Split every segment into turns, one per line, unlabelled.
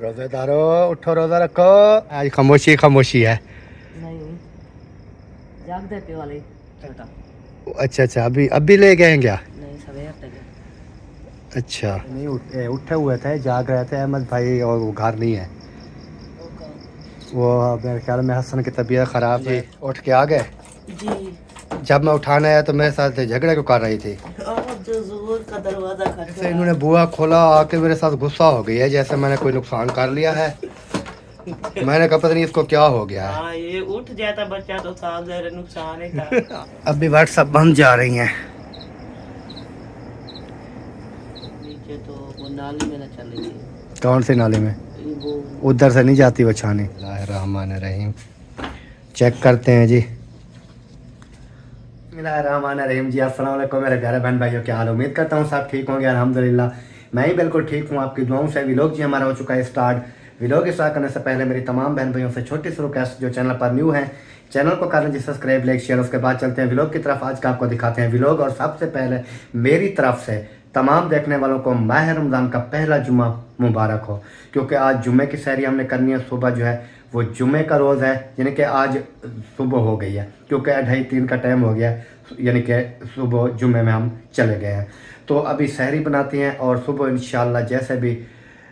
रोजेदारो उठो, रोजा रखो। आज खामोशी खामोशी है।
नहीं जागते पे वाले छोटा।
अच्छा अच्छा, अभी अभी ले गए हैं क्या?
नहीं सवेर तक।
अच्छा, नहीं उठे हुए थे, जाग रहे थे अहमद भाई, और वो घर नहीं है। वो मेरे ख्याल में हसन की तबीयत ख़राब है। उठ के आ गए
जी।
जब मैं उठाने आया तो मेरे साथ झगड़े को कर रही थी।
जो ज़ोर का दरवाजा
जैसे इन्होंने बुआ खोला, आके मेरे साथ गुस्सा हो गई है, जैसे मैंने कोई नुकसान कर लिया है। मैंने कहा पता नहीं इसको क्या हो गया है।
हाँ, ये उठ जाता बच्चा तो साफ ज़ाहिर नुकसान ही था।
अभी व्हाट्सअप बंद जा रही हैं।
नीचे तो वो नाली में ना चली थी।
कौन से नाले में?
वो
उधर से नहीं जाती वो छाने। रहमान रहीम, चेक करते हैं जी। रहमान रहीम जी, अस्सलाम वालेकुम मेरे प्यारे बहन भाइयों, क्या हाल? उम्मीद करता हूँ सब ठीक होंगे। अल्हम्दुलिल्लाह मैं ही बिल्कुल ठीक हूँ, आपकी दुआओं से। व्लॉग जी हमारा हो चुका है स्टार्ट। व्लॉग स्टार्ट करने से पहले मेरी तमाम बहन भाइयों से छोटी सी रिक्वेस्ट, जो चैनल पर न्यू है चैनल को कर लीजिए सब्सक्राइब, लाइक, शेयर। उसके बाद चलते हैं व्लॉग की तरफ। आज का आपको दिखाते हैं व्लॉग। और सबसे पहले मेरी तरफ से तमाम देखने वालों को माह रमज़ान का पहला जुम्मा मुबारक हो, क्योंकि आज जुम्मे की सहरी हमने करनी है। सुबह जो है वो जुम्मे का रोज़ है, यानी कि आज सुबह हो गई है, क्योंकि 2:30-3 का टाइम हो गया, यानी कि सुबह जुम्मे में हम चले गए हैं। तो अभी सहरी बनाती हैं और सुबह इंशाल्लाह जैसे भी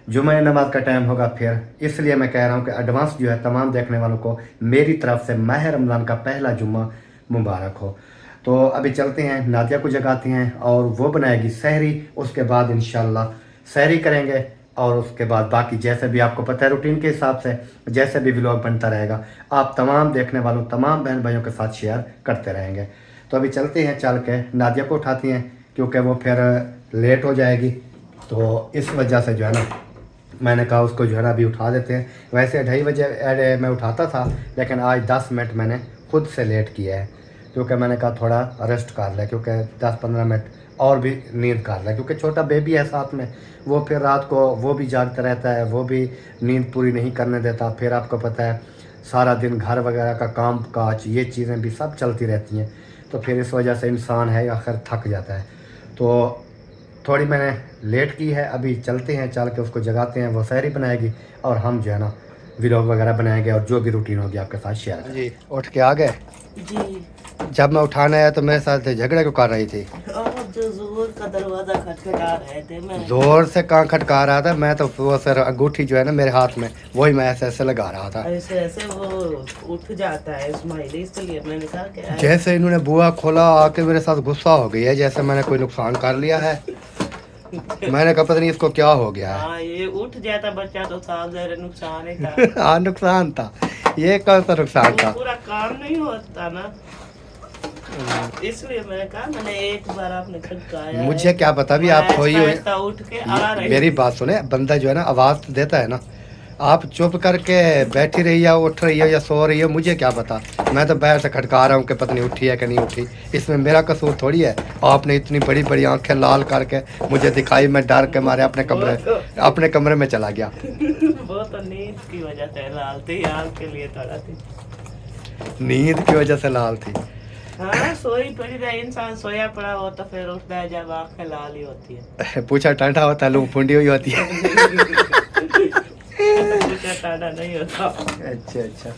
जुम्मे नमाज का टाइम होगा फिर, इसलिए मैं कह रहा हूँ कि एडवांस जो है तमाम देखने वालों को मेरी तरफ से माह रमज़ान का पहला जुम्मा मुबारक हो। तो अभी चलते हैं, नादिया को जगाती हैं और वो बनाएगी सहरी। उसके बाद इंशाल्लाह सहरी करेंगे और उसके बाद बाकी जैसे भी आपको पता है रूटीन के हिसाब से जैसे भी व्लॉग बनता रहेगा, आप तमाम देखने वालों तमाम बहन भाइयों के साथ शेयर करते रहेंगे। तो अभी चलते हैं, चल के नादिया को उठाती हैं, क्योंकि वो फिर लेट हो जाएगी। तो इस वजह से जो है ना मैंने कहा उसको जो है ना अभी उठा देते हैं। वैसे 2:30 बजे मैं उठाता था, लेकिन आज 10 मिनट मैंने खुद से लेट किया है, क्योंकि मैंने कहा थोड़ा रेस्ट कर ले, क्योंकि 10-15 मिनट और भी नींद कर ले, क्योंकि छोटा बेबी है साथ में। वो फिर रात को वो भी जागता रहता है, वो भी नींद पूरी नहीं करने देता। फिर आपको पता है सारा दिन घर वगैरह का काम काज, ये चीज़ें भी सब चलती रहती हैं। तो फिर इस वजह से इंसान है आखिर थक जाता है। तो थोड़ी मैंने लेट की है। अभी चलते हैं, चल के उसको जगाते हैं, वो सहरी बनाएगी और हम जो है ना व्लॉग वगैरह बनाएंगे और जो भी रूटीन होगी आपके साथ शेयर जी। उठ के आ गए
जी।
जब मैं उठाने आया तो मेरे साथ झगड़े को कर रही थी।
जो ज़ोर का दरवाजा खटखटा रहे थे, मैं
जोर से कहाँ खटका रहा था मैं, तो वो सर अंगूठी जो है ना मेरे हाथ में, वही मैं ऐसे ऐसे लगा रहा था।
ऐसे ऐसे वो उठ जाता है इस्माइल, इसलिए मैंने कहा कि
जैसे इन्होंने बुआ खोला, आके मेरे साथ गुस्सा हो गई है, जैसे मैंने कोई नुकसान कर लिया है। मैंने कहा पता नहीं इसको क्या हो गया है।
हाँ, ये उठ जाता बच्चा तो साफ ज़ाहिर नुकसान ही था।
हाँ नुकसान था, ये कौन सा नुकसान था?
पूरा काम नहीं होता ना, इसलिए मैंने कहा। मैंने एक बार आपने खटकाया,
मुझे क्या पता भी आप सोई हुई।
उठ के आ रही
मेरी बात सुने, बंदा जो है ना आवाज़ तो देता है ना, आप चुप करके बैठी रही हो, उठ रही हो या सो रही हो, मुझे क्या पता। मैं तो बाहर से खटका रहा हूँ कि पता नहीं उठी है कि नहीं उठी, इसमें मेरा कसूर थोड़ी है। आपने इतनी बड़ी बड़ी आंखें लाल करके मुझे दिखाई, मैं डर के मारे अपने कमरे में चला गया।
वो तो नींद की वजह से लाल थी, आग के लिए थोड़ा थी,
नींद की वजह से लाल थी।
हाँ, सोई पड़ी रही, इंसान सोया पड़ा हो तो फिर उठता है जब आंखें लाल ही होती है।
पूछा टंटा होता है, लूँ फुंडी हुई होती है।
पूछा टाटा नहीं होता।
अच्छा अच्छा,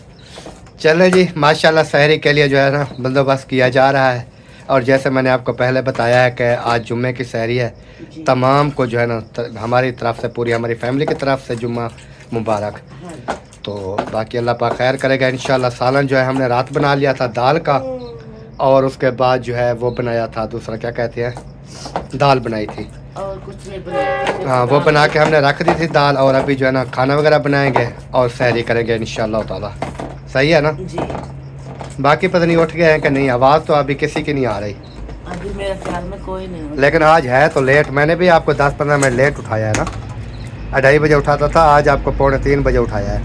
चलो जी, माशाल्लाह सहरी के लिए जो है ना बंदोबस्त किया जा रहा है। और जैसे मैंने आपको पहले बताया है कि आज जुम्मे की सहरी है, तमाम को जो है ना हमारी तरफ से, पूरी हमारी फैमिली की तरफ से जुम्मा मुबारक। तो बाकी अल्लाह पाक खैर करेगा इंशाल्लाह। सालन जो है हमने रात बना लिया था दाल का, और उसके बाद जो है वो बनाया था दूसरा, क्या कहते हैं, दाल बनाई थी
और कुछ नहीं बनाया।
हाँ, वो बना के हमने रख दी थी दाल। और अभी जो है ना खाना वगैरह बनाएंगे और सहरी करेंगे इंशाल्लाह ताला। सही है ना
जी।
बाकी पता नहीं उठ गए हैं कि नहीं, आवाज़ तो अभी किसी की नहीं आ रही।
अभी मेरे ख्याल में कोई नहीं,
लेकिन आज है तो लेट। मैंने भी आपको 10-15 मिनट लेट उठाया है ना, 2:30 बजे उठाता था, आज आपको 2:45 बजे उठाया है।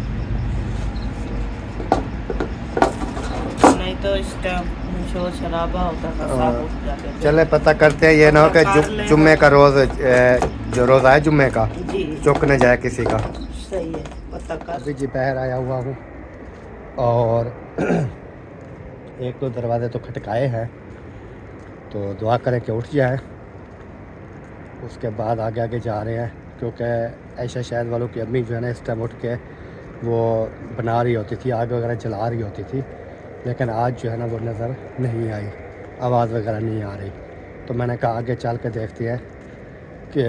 नहीं तो इस टाइम शोर शराबा होता था, सब उठ जाते थे।
चले पता करते हैं, ये ना हो कि जुम्मे का रोज़, जो रोज़ा है जुम्मे का,
जी
चुक न जाए किसी का।
सही है, पता कर।
अभी जी बाहर आया हुआ हूँ और एक दो दरवाजे तो खटकाए हैं, तो दुआ करें कि उठ जाए। उसके बाद आगे आगे जा रहे हैं। क्योंकि ऐशा शहद वालों की अम्मी जो है ना इस टाइम उठ के वो बना रही होती थी, आग वगैरह जला रही होती थी, लेकिन आज जो है ना वो नज़र नहीं आई, आवाज़ वगैरह नहीं आ रही। तो मैंने कहा आगे चल के देखते हैं कि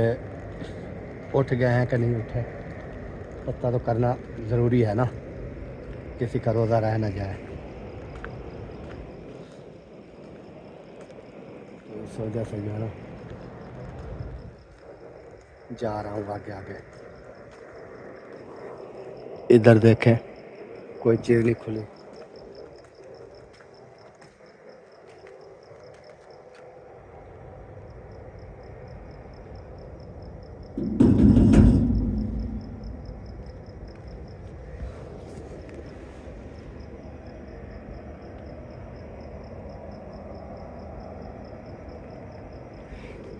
उठ गए हैं कि नहीं उठे। पता तो करना ज़रूरी है ना, किसी का रोज़ा रह ना जाए। तो इस वजह से जो है ना जा रहा हूँ आगे आगे। इधर देखें कोई चीज़ नहीं खुली।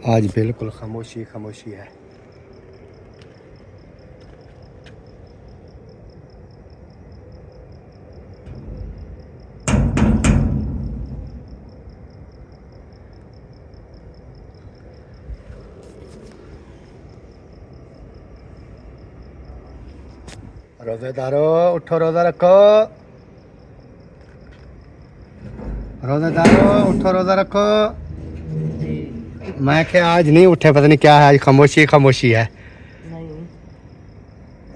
आज बिल्कुल खामोशी खामोशी है। रोज़ेदारो उठो, रोज़ा रखो। रोज़ेदारो उठो, रोज़ा रखो। मैं क्या आज नहीं उठे, पता नहीं क्या है, आज खामोशी खामोशी है।
नहीं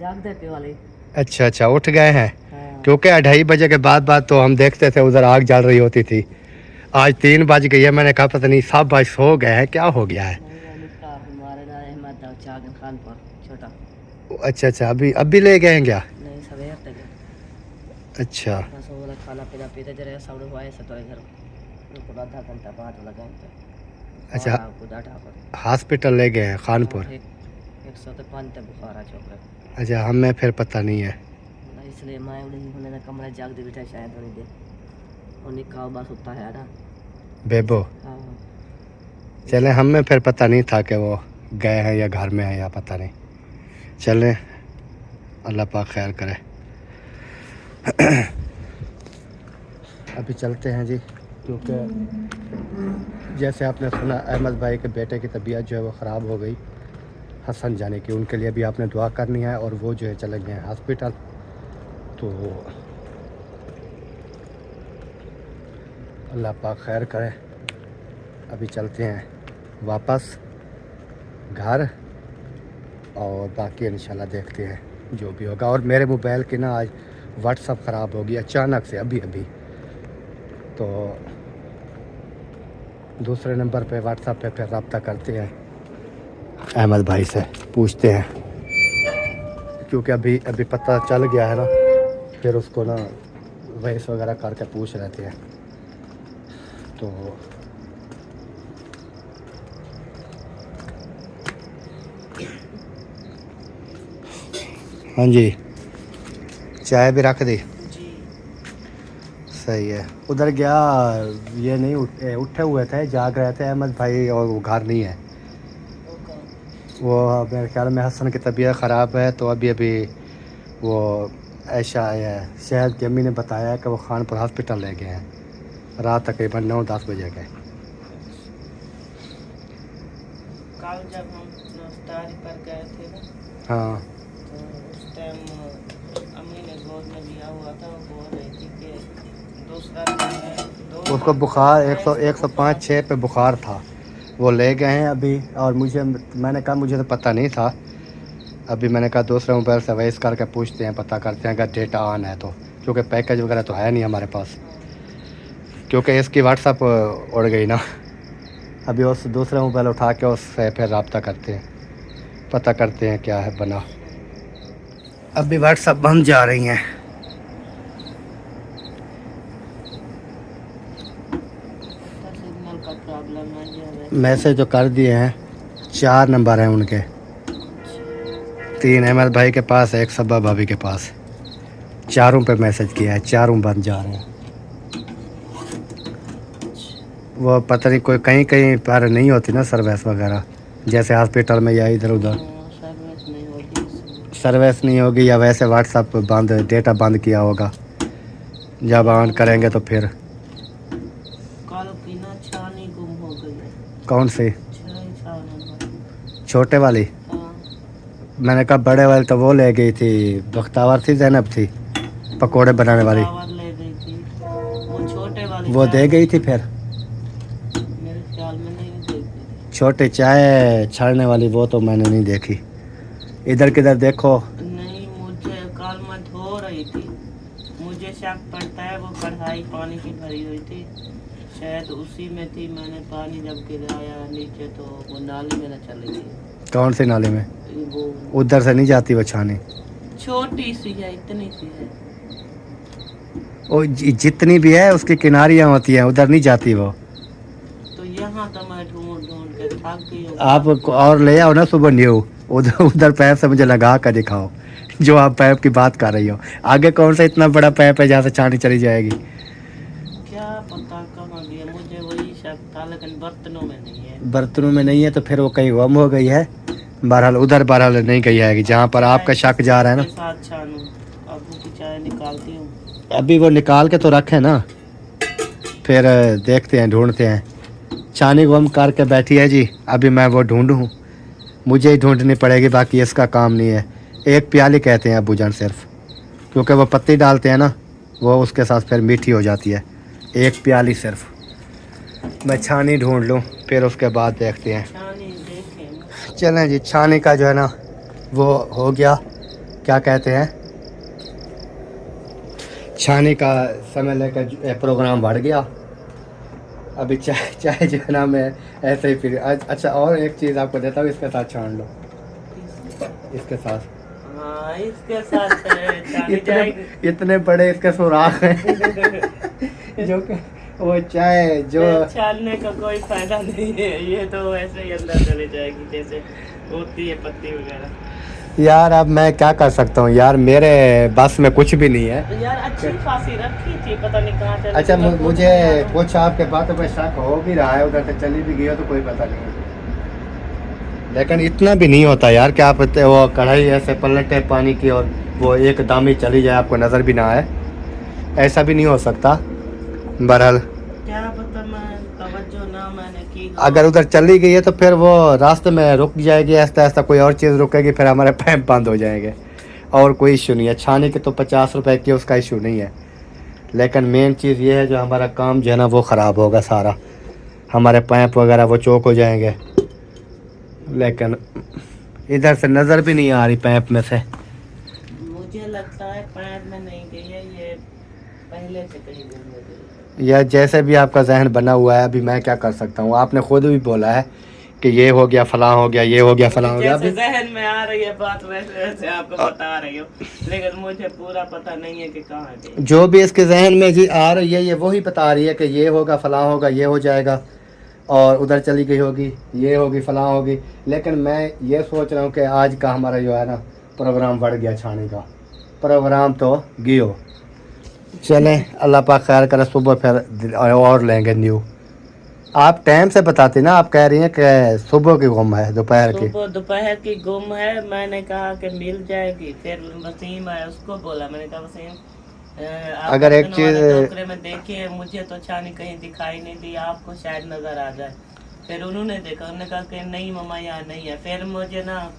जागते पे वाले।
अच्छा अच्छा, उठ गए हैं।
हाँ।
क्योंकि 2:30 बजे के बाद तो हम देखते थे उधर आग जल रही होती थी। आज 3 बज गई है, मैंने कहा पता नहीं सब आज सो गए हैं, क्या हो गया है।
हमारे ना अहमद चागन खान पर छोटा।
अच्छा अच्छा, अभी ले गए हैं क्या?
नहीं सवेर तक।
अच्छा
बस वो वाला खाना पीना पीते जरे सब लोग आए से तो घर उनको आधा घंटा बाद लगा
अच्छा,
आपको डाटा पर
हॉस्पिटल ले गए हैं खानपुर।
105 तक बुखार आ चुका।
अच्छा, हमें फिर पता नहीं है।
इसलिए मैं उन्हें होने कमरे जाग दे बैठा शायद थोड़ी देर और निकाह बस होता है ना
बेबो
हाँ।
चले, हमें फिर पता नहीं था कि वो गए हैं या घर में हैं या पता नहीं। चलें, अल्लाह पाक खैर करे। अभी चलते हैं जी, क्योंकि जैसे आपने सुना अहमद भाई के बेटे की तबीयत जो है वो ख़राब हो गई हसन जाने की। उनके लिए भी आपने दुआ करनी है और वो जो है चले गए हैं हॉस्पिटल। तो अल्लाह पाक खैर करे। अभी चलते हैं वापस घर और बाकी इंशाल्लाह देखते हैं जो भी होगा। और मेरे मोबाइल की ना आज व्हाट्सअप ख़राब होगी अचानक से अभी तो दूसरे नंबर पे व्हाट्सअप पे फिर रब्ता करते हैं, अहमद भाई से पूछते हैं, क्योंकि अभी पता चल गया है ना, फिर उसको ना वॉइस वगैरह करके पूछ रहे थे। तो हाँ जी, चाय भी रख दी। सही है। उधर गया, ये नहीं उठे हुए थे, जाग रहे थे अहमद भाई, और वो घर नहीं है। वो मेरे ख्याल में हसन की तबीयत ख़राब है, तो अभी वो ऐशा है शहद की अम्मी ने बताया कि वो खानपुर हॉस्पिटल ले गए हैं रात तकरीबन 9-10 बजे के।
कल जब हम नाश्तारी पर गए थे ना
हाँ,
तो उस टाइम अम्मी ने गोद में लिया हुआ था। वो बोल रही थी कि दूसरा दिन है
उसको बुखार 105-106 पे बुखार था। वो ले गए हैं अभी, और मैंने कहा मुझे तो पता नहीं था। अभी मैंने कहा दूसरे मोबाइल से वॉइस करके पूछते हैं, पता करते हैं अगर डेटा ऑन है तो, क्योंकि पैकेज वगैरह तो है नहीं हमारे पास, क्योंकि इसकी व्हाट्सअप उड़ गई ना। अभी उस दूसरे मोबाइल उठा के उससे फिर रब्ता करते हैं, पता करते हैं क्या है बना। अभी व्हाट्सअप बंद जा रही हैं।
सिग्नल का प्रॉब्लम है जो है।
मैसेज तो कर दिए हैं, 4 नंबर हैं उनके, 3 अहमद भाई के पास, 1 सबा भाभी के पास। चारों पे मैसेज किया है, चारों बंद जा रहे हैं। वो पता नहीं कोई कहीं कहीं पर नहीं होती ना सर्विस वगैरह, जैसे हॉस्पिटल में या इधर उधर सर्विस नहीं होगी, या वैसे व्हाट्सअप बंद, डेटा बंद किया होगा। जब ऑन करेंगे तो फिर
कल की ना छानी गुम हो गई है।
कौन सी?
छानी
छोटे वाली?
हाँ।
मैंने कहा बड़े वाली तो वो ले गई थी, बख्तावर थी, जैनब थी पकोड़े बनाने वाली,
पावर ले गई थी। वो छोटे वाली
वो दे गई थी। फिर
मेरे ख्याल में नहीं देखी।
छोटे चाय छाड़ने वाली वो तो मैंने नहीं देखी। इधर किधर देखो।
नहीं, मुझे कल मैं धो रही थी, मुझे शक पड़ता है वो कढ़ाई पानी की भरी हुई थी, शायद उसी में थी। मैंने पानी जब गिराया नीचे तो वो नाली में न चली गई।
कौन सी नाली में?
वो
उधर से नहीं जाती वो छानी।
छोटी सी है, इतनी सी है।
वो जितनी भी है उसकी किनारियाँ होती हैं, उधर नहीं जाती वो।
तो यहाँ तो मैं ढूंढ ढूंढ के थक गई हूँ।
आप और ले आओ ना सुबह न्यू, उधर उधर पैप से मुझे लगा कर दिखाओ जो आप पैप की बात कर रही हो। आगे कौन सा इतना बड़ा पैप है जहाँ से छानी चली जाएगी?
क्या पता कहाँ गया, मुझे वही शक था, लेकिन बर्तनों में नहीं है।
बर्तनों में नहीं है तो फिर वो कहीं गुम हो गई है। बहरहाल उधर बहरहाल नहीं गई है जहाँ पर आपका शक जा रहा है ना।
के साथ छानूं, अबू की चाय निकालती हूँ।
अभी वो निकाल के तो रखे ना, फिर देखते हैं, ढूंढते हैं। छानी गुम करके बैठी है जी, अभी मैं वो ढूंढूँ, मुझे ही ढूंढनी पड़ेगी, बाकी इसका काम नहीं है। एक प्याली कहते हैं अबू जान सिर्फ, क्योंकि वो पत्ती डालते हैं ना, वो उसके साथ फिर मीठी हो जाती है। एक प्याली सिर्फ। मैं छानी ढूंढ लूँ फिर उसके बाद देखते हैं।
छानी देखें।
चलें जी, छानी का जो है ना वो हो गया, क्या कहते हैं, छानी का समय लेकर प्रोग्राम बढ़ गया। अभी चाय चाय जो है ना मैं ऐसे ही फिर अच्छा, और एक चीज़ आपको देता हूँ, इसके साथ छान लो, इसके साथ।
हाँ, इसके साथ छानी जाएगी।
इतने बड़े इसके सुराख हैं जो कि वो चाय जो
छानने का कोई फायदा नहीं है, ये तो वैसे ही अंदर चली जाएगी जैसे होती है पत्ती वगैरह।
यार अब मैं क्या कर सकता हूँ यार, मेरे बस में कुछ भी नहीं है
यार अच्छी खासी रखी थी, पता नहीं कहाँ चली।
अच्छा मुझे कुछ आपके बातों पर शक हो भी रहा है, उधर से चली भी गई हो तो कोई पता नहीं, लेकिन इतना भी नहीं होता यार कि आप वो कढ़ाई ऐसे पलटे पानी की और वो एक दामी चली जाए, आपको नज़र भी ना आए, ऐसा भी नहीं हो सकता। बहरहाल
क्या पता, मैं तवज्जो ना मैंने की।
अगर उधर चली गई है तो फिर वो रास्ते में रुक जाएगी, ऐसा ऐसा कोई और चीज़ रुकेगी, फिर हमारे पैप बंद हो जाएंगे। और कोई इशू नहीं है, छाने के तो 50 रुपए की उसका इशू नहीं है, लेकिन मेन चीज़ ये है जो हमारा काम जो है ना वो ख़राब होगा सारा, हमारे पैप वगैरह वो चौक हो जाएंगे। लेकिन इधर से नज़र भी नहीं आ रही पैप में से।
मुझे लगता है पैर में नहीं गई है, ये पहले से कहीं घूम गई।
या जैसे भी आपका जहन बना हुआ है, अभी मैं क्या कर सकता हूँ, आपने खुद भी बोला है कि ये हो गया फलां हो गया, ये हो गया फलां हो गया।
जैसे जहन में आ रही है बात वैसे वैसे आपको बता रही हो, लेकिन मुझे पूरा पता नहीं है कि कहाँ गई।
जो भी इसके जहन में जी आ रही है ये वही बता रही है कि ये होगा फलां होगा, ये हो जाएगा, और उधर चली गई होगी, ये होगी फलां होगी। लेकिन मैं ये सोच रहा हूँ कि आज का हमारा जो है ना प्रोग्राम बढ़ गया, छाने का प्रोग्राम तो गियो। चलें, अल्लाह पाक खैर करे, सुबह फिर और लेंगे न्यू। आप टाइम से बताती ना, आप कह रही हैं कि सुबह की गुम है, दोपहर की।
सुबह दोपहर की गुम है, मैंने कहा कि मिल जाएगी। फिर वसीम आया, उसको बोला, मैंने कहा वसीम
अगर एक चीज
टोकरे में देखिए, मुझे तो छानी कहीं दिखाई नहीं दी, आपको शायद नजर आ जाए। फिर उन्होंने देखा, उन्होंने कहा कि नहीं मम्मा यहाँ नहीं है। फिर मुझे ना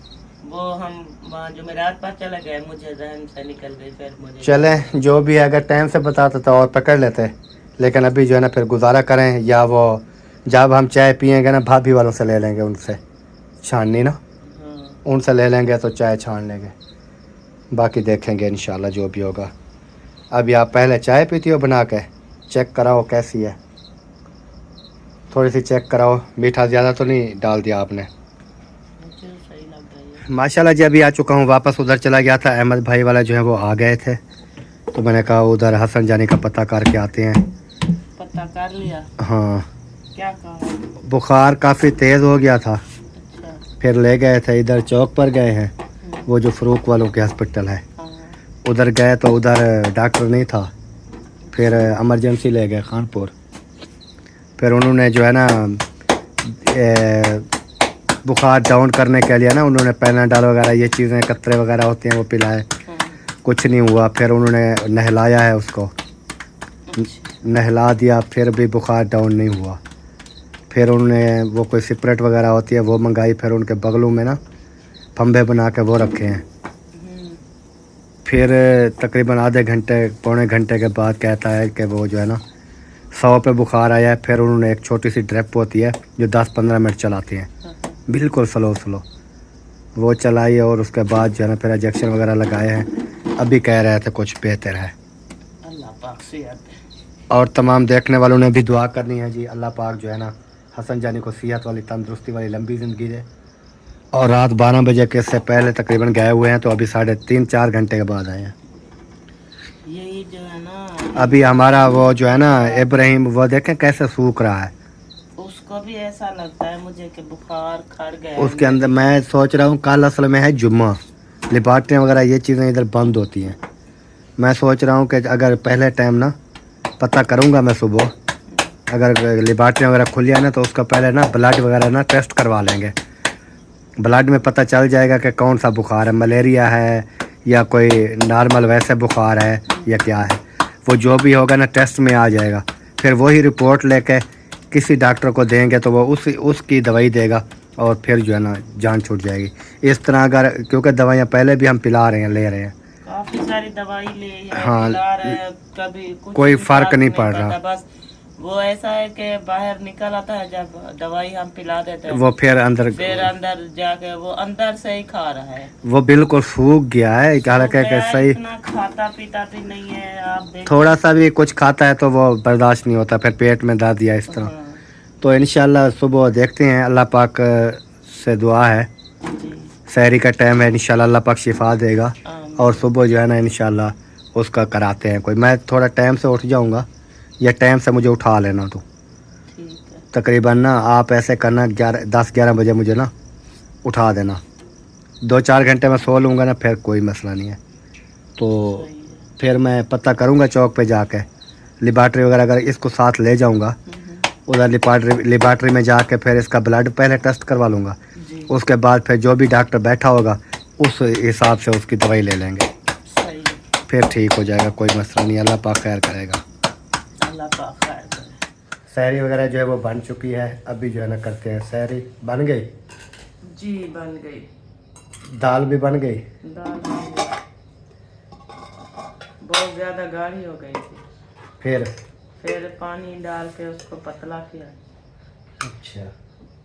वो हम वहाँ जुमेरात पर चले गए, मुझे जहन से निकल गई। फिर मुझे
चलें, जो भी है, अगर टाइम से बताते तो और पकड़ लेते, लेकिन अभी जो है ना फिर गुजारा करें, या वो जब हम चाय पियेंगे ना भाभी वालों से ले लेंगे, उनसे छाननी ना,
हाँ।
उनसे ले लेंगे तो चाय छान लेंगे, बाकी देखेंगे इंशाल्लाह जो भी होगा। अभी आप पहले चाय पीती हो बना के, चेक कराओ कैसी है, थोड़ी सी चेक कराओ, मीठा ज़्यादा तो नहीं डाल दिया आपने?
मुझे सही लग रही है।
माशाल्लाह जी, अभी आ चुका हूँ वापस। उधर चला गया था, अहमद भाई वाला जो है वो आ गए थे, तो मैंने कहा उधर हसन जाने का पता करके आते हैं।
पता कर लिया?
हाँ,
क्या कहा?
बुखार काफ़ी तेज़ हो गया था,
अच्छा।
फिर ले गए थे, इधर चौक पर गए हैं, वो जो फ़रूक वालों के हॉस्पिटल है,
हाँ।
उधर गए तो उधर डॉक्टर नहीं था, फिर इमरजेंसी ले गए खानपुर। फिर उन्होंने जो है ना बुखार डाउन करने के लिए ना उन्होंने पैनाडॉल वगैरह ये चीज़ें कतरे वगैरह होते हैं वो पिलाए,
हाँ।
कुछ नहीं हुआ। फिर उन्होंने नहलाया है उसको, नहला दिया, फिर भी बुखार डाउन नहीं हुआ। फिर उन्होंने वो कोई सिपरेट वगैरह होती है वो मंगाई, फिर उनके बगलों में ना फंबे बना के वो रखे हैं। फिर तकरीबन आधे घंटे पौने घंटे के बाद कहता है कि वो जो है ना 100 पे बुखार आया है। फिर उन्होंने एक छोटी सी ड्रिप होती है जो 10-15 मिनट चलाती है, बिल्कुल स्लो वो चलाई और उसके बाद जो है ना फिर इंजेक्शन वगैरह लगाए हैं। अभी कह रहे थे कुछ बेहतर है।
अल्लाह पाक सेहत दे।
और तमाम देखने वालों ने भी दुआ करनी है जी, अल्लाह पाक जो है ना हसन जानी को सेहत वाली तंदुरुस्ती वाली लंबी ज़िंदगी दे। और रात 12 बजे के से पहले तकरीबन गए हुए हैं, तो अभी 3.5-4 घंटे के बाद आए हैं।
यही जो है ना
अभी हमारा वो जो है ना इब्राहिम, वो देखें कैसे सूख रहा है।
उसको भी ऐसा लगता है मुझे कि बुखार खड़ गया है।
उसके अंदर मैं सोच रहा हूँ कल असल में है जुम्मा, लिबार्टियाँ वगैरह ये चीज़ें इधर बंद होती हैं। मैं सोच रहा हूँ कि अगर पहले टाइम ना पता करूँगा मैं सुबह, अगर लिबार्टियाँ वगैरह खुली है ना तो उसका पहले ना ब्लड वगैरह ना टेस्ट करवा लेंगे। ब्लड में पता चल जाएगा कि कौन सा बुखार है, मलेरिया है या कोई नॉर्मल वैसे बुखार है या क्या है। वो जो भी होगा ना टेस्ट में आ जाएगा। फिर वही रिपोर्ट लेके किसी डॉक्टर को देंगे तो वो उसकी दवाई देगा और फिर जो है ना जान छूट जाएगी। इस तरह अगर, क्योंकि दवाइयाँ पहले भी हम पिला रहे हैं, ले रहे हैं,
काफी सारी दवाई ले
हाँ,
पिला रहे हैं, कभी कुछ
कोई फ़र्क नहीं पड़ रहा।
बस वो ऐसा है कि बाहर निकल आता है जब दवाई हम पिला देते हैं,
वो फिर अंदर
जाके वो अंदर से ही खा रहा है।
वो बिल्कुल सूख गया है। हालांकि सही
इतना खाता पीता भी नहीं है, आप
थोड़ा सा भी कुछ खाता है तो वो बर्दाश्त नहीं होता, फिर पेट में दर्द या इस तरह। तो इंशाल्लाह सुबह देखते हैं, अल्लाह पाक से दुआ है, सहरी का टाइम है, इंशाल्लाह अल्लाह पाक शिफा देगा। और सुबह जो है ना इंशाल्लाह उसका कराते हैं कोई। मैं थोड़ा टाइम से उठ जाऊंगा या टाइम से मुझे उठा लेना। तो तकरीबन ना आप ऐसे करना 10-11 बजे मुझे ना उठा देना। 2-4 घंटे में सो लूँगा ना, फिर कोई मसला नहीं है। तो फिर मैं पता करूँगा चौक पे जाके, लेबॉर्ट्री वगैरह अगर इसको साथ ले जाऊँगा, उधर लेबॉर्ट्री में जाके फिर इसका ब्लड पहले टेस्ट करवा लूँगा। उसके बाद फिर जो भी डॉक्टर बैठा होगा उस हिसाब से उसकी दवाई ले लेंगे, फिर ठीक हो जाएगा, कोई मसला नहीं। अल्लाह पाक खैर करेगा।
अल्लाह पाक खैर करे।
सहरी वगैरह जो है वो बन चुकी है, अभी जो है ना करते हैं। सहरी बन गई
जी, बन गई।
दाल भी बन गई।
दाल बन गई, बहुत ज़्यादा गाढ़ी हो गई थी,
फिर
पानी डाल के उसको पतला किया।
अच्छा,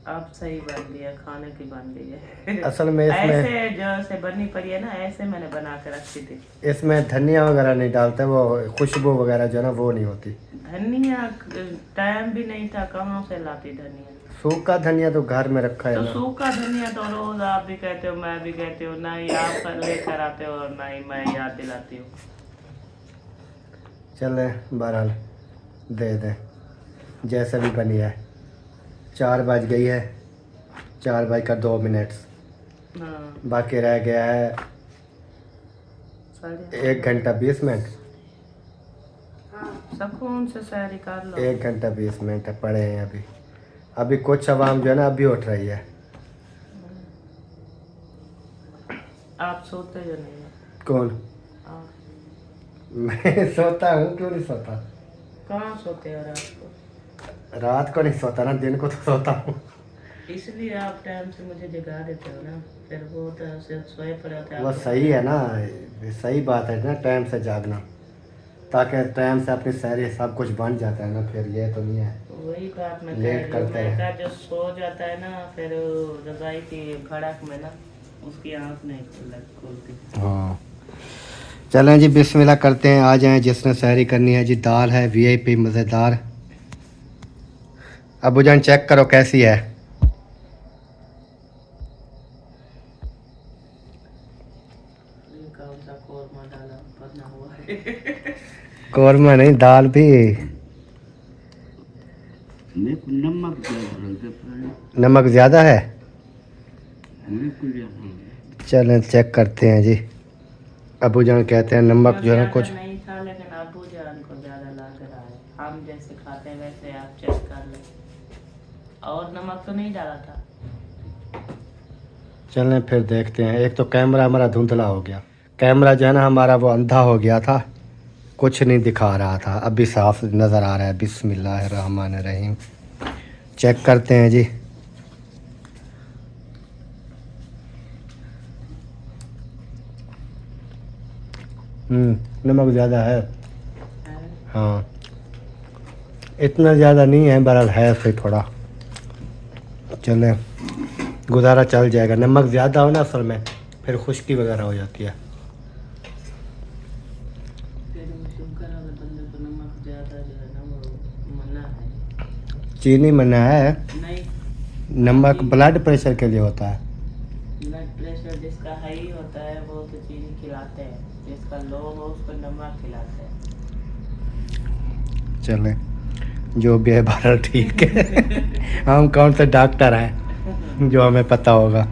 अब सही बन गया, खाने की बन गई है।
असल में इसमें
ऐसे जैसे बननी पड़ी है ना, ऐसे मैंने बना के रखी थी।
इसमें धनिया वगैरह नहीं डालते, वो खुशबू वगैरह जो है ना वो नहीं होती।
धनिया टाइम भी नहीं था, कहाँ से लाती धनिया।
सूखा धनिया तो घर में रखा है
तो
ना।
सूखा धनिया तो रोज आप भी कहते हो, मैं भी कहती हूँ, ना ही आप लेकर आते हो और ना ही मैं याद दिलाती हूँ।
चले बहरहाल दे दें जैसे भी बनी है। 4 बज गई है, 4:02।
हाँ,
बाकी रह गया है 1 घंटा 20 मिनट।
सुकून से सैरी कर लो।
1 घंटा 20 मिनट पड़े हैं अभी कुछ आवाम जो है ना अभी उठ रही है।
आप सोते जो नहीं है?
कौन?
आप?
मैं सोता हूँ, क्यों नहीं सोता?
कहाँ सोते हो रात को?
रात को नहीं सोता ना, दिन को तो सोता हूँ।
इसलिए आप टाइम से मुझे जगा देते हो ना, फिर वो तो सोए पड़े होते हैं।
वो सही है ना, सही बात है ना, टाइम से जागना, ताकि टाइम से अपनी सहरी सब कुछ बन जाता है ना। फिर ये तो नहीं है
वही बात मैं
लेट करते हैं।
जो सो जाता है ना, फिर रजाई की भड़क में ना उसकी आँख नहीं खुलती।
हाँ, चलें जी बिस्मिल्लाह करते हैं। आ जाएं जिसने सहरी करनी है जी। दाल है VIP मज़ेदार। अबू जान चेक करो कैसी है।
कौन सा कोरमा डाला बना हुआ है?
कौरमा नहीं, दाल भी। नमक ज़्यादा है। चलें चेक करते हैं जी। अबू जान कहते हैं नमक जो है ना कुछ
नहीं था, लेकिन अबू जान को ज़्यादा लग रहा है। हम जैसे खाते हैं वैसे आप चेक कर लें। और नमक तो नहीं डाला था।
चलें फिर देखते हैं। एक तो कैमरा हमारा धुंधला हो गया, कैमरा जो है ना हमारा वो अंधा हो गया था, कुछ नहीं दिखा रहा था। अभी साफ नज़र आ रहा है। बिस्मिल्लाहिर्रहमानिर्रहीम। चेक करते हैं जी। नमक ज़्यादा है। हाँ, इतना ज़्यादा नहीं है, बहरहाल है से थोड़ा। चले, गुजारा चल जाएगा। नमक ज़्यादा हो ना असल में फिर खुश्की वगैरह हो जाती है। चीनी मना है,
नहीं,
नमक ब्लड प्रेशर के लिए होता है।
ब्लड प्रेशर जिसका हाई होता है वो तो चीनी खिलाते हैं, जिसका लो हो उसको नमक खिलाते हैं।
चले, जो भी है बहरहाल ठीक है। हम कौन से डॉक्टर हैं जो हमें पता होगा।